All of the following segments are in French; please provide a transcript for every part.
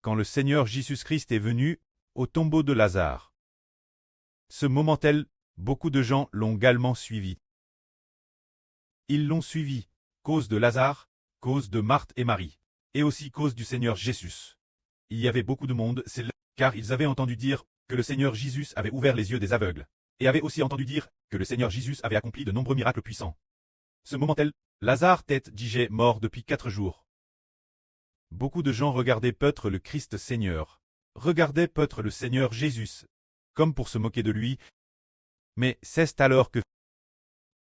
quand le Seigneur Jésus-Christ est venu au tombeau de Lazare. Ce moment tel, beaucoup de gens l'ont également suivi. Ils l'ont suivi, cause de Lazare, cause de Marthe et Marie, et aussi cause du Seigneur Jésus. Il y avait beaucoup de monde, c'est là, car ils avaient entendu dire que le Seigneur Jésus avait ouvert les yeux des aveugles, et avaient aussi entendu dire que le Seigneur Jésus avait accompli de nombreux miracles puissants. Ce moment tel, Lazare tête DJ mort depuis 4 jours. Beaucoup de gens regardaient peut-être le Christ Seigneur, regardaient peut-être le Seigneur Jésus, comme pour se moquer de lui. Mais c'est alors que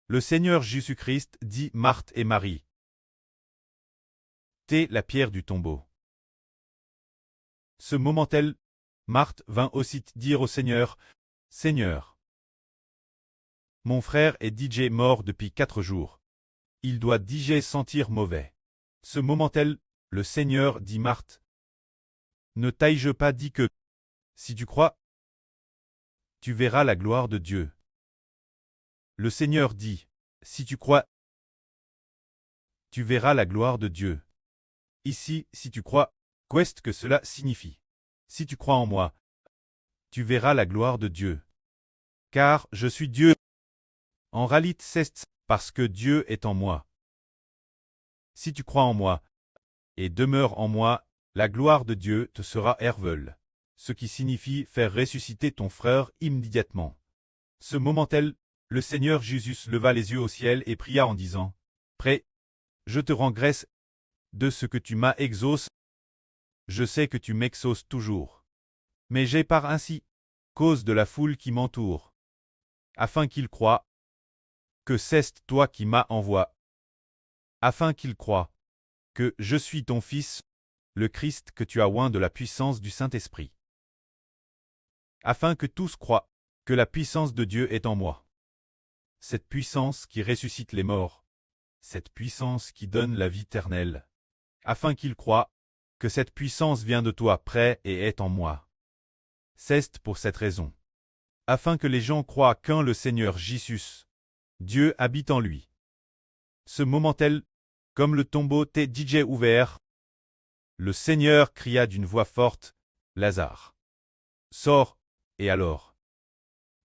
le Seigneur Jésus-Christ dit Marthe et Marie. T'es la pierre du tombeau. Ce moment tel, Marthe vint aussi dire au Seigneur, Seigneur, mon frère est DJ mort depuis 4 jours. Il doit DJ sentir mauvais. Ce moment tel, le Seigneur dit Marthe, ne t'ai-je pas dit que, si tu crois, tu verras la gloire de Dieu. Le Seigneur dit, si tu crois, tu verras la gloire de Dieu. Ici, si tu crois, qu'est-ce que cela signifie? Si tu crois en moi, tu verras la gloire de Dieu. Car je suis Dieu. En réalité, c'est parce que Dieu est en moi. Si tu crois en moi, et demeures en moi, la gloire de Dieu te sera hervelle, ce qui signifie faire ressusciter ton frère immédiatement. Ce moment tel, le Seigneur Jésus leva les yeux au ciel et pria en disant, Prêt, je te rends grâce de ce que tu m'as exaucé. Je sais que tu m'exauces toujours. Mais j'ai par ainsi, cause de la foule qui m'entoure, afin qu'ils croient que c'est toi qui m'as envoyé, afin qu'ils croient que je suis ton Fils, le Christ que tu as oint de la puissance du Saint-Esprit. Afin que tous croient que la puissance de Dieu est en moi. Cette puissance qui ressuscite les morts, cette puissance qui donne la vie éternelle, afin qu'ils croient que cette puissance vient de toi près et est en moi. C'est pour cette raison, afin que les gens croient qu'en le Seigneur Jésus, Dieu habite en lui. Ce moment tel, comme le tombeau t'est DJ ouvert, le Seigneur cria d'une voix forte, Lazare, sors, et alors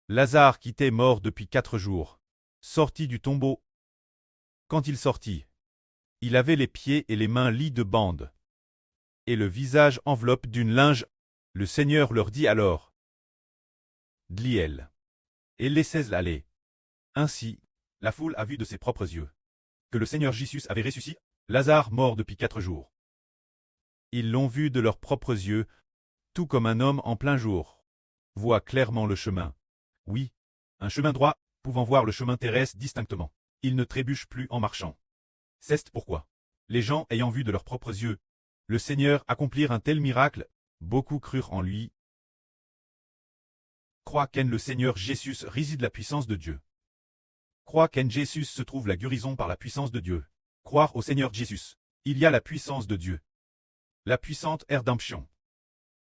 Lazare qui était mort depuis 4 jours, sortit du tombeau. Quand il sortit, il avait les pieds et les mains liés de bandes, et le visage enveloppé d'une linge. Le Seigneur leur dit alors, Dliel, et laissez-le aller. Ainsi, la foule a vu de ses propres yeux que le Seigneur Jésus avait ressuscité Lazare mort depuis 4 jours. Ils l'ont vu de leurs propres yeux, tout comme un homme en plein jour voit clairement le chemin. Oui, un chemin droit, pouvant voir le chemin terrestre distinctement. Il ne trébuche plus en marchant. C'est pourquoi, les gens ayant vu de leurs propres yeux le Seigneur accomplir un tel miracle, beaucoup crurent en lui. Croient qu'en le Seigneur Jésus réside la puissance de Dieu. Croient qu'en Jésus se trouve la guérison par la puissance de Dieu. Croire au Seigneur Jésus. Il y a la puissance de Dieu. La puissante rédemption.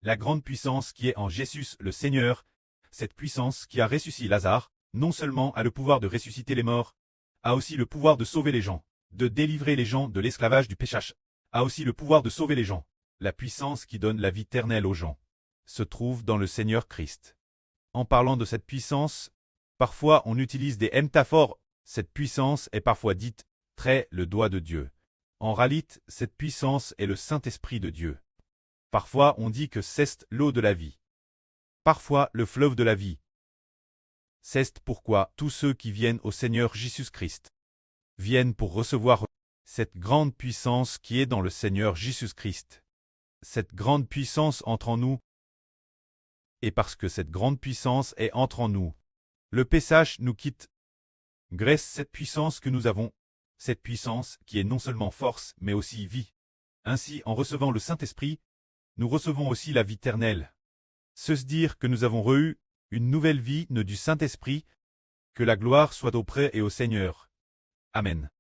La grande puissance qui est en Jésus le Seigneur, cette puissance qui a ressuscité Lazare, non seulement a le pouvoir de ressusciter les morts, a aussi le pouvoir de sauver les gens, de délivrer les gens de l'esclavage du péché, a aussi le pouvoir de sauver les gens. La puissance qui donne la vie éternelle aux gens se trouve dans le Seigneur Christ. En parlant de cette puissance, parfois on utilise des métaphores. Cette puissance est parfois dite « très le doigt de Dieu ». En réalité, cette puissance est le Saint-Esprit de Dieu. Parfois on dit que c'est l'eau de la vie. Parfois le fleuve de la vie. C'est pourquoi tous ceux qui viennent au Seigneur Jésus-Christ viennent pour recevoir cette grande puissance qui est dans le Seigneur Jésus-Christ. Cette grande puissance entre en nous. Et parce que cette grande puissance est entre en nous, le péchage nous quitte. Grâce cette puissance que nous avons, cette puissance qui est non seulement force mais aussi vie. Ainsi, en recevant le Saint-Esprit, nous recevons aussi la vie éternelle. Se dire que nous avons reçu une nouvelle vie du Saint-Esprit, que la gloire soit auprès et au Seigneur. Amen.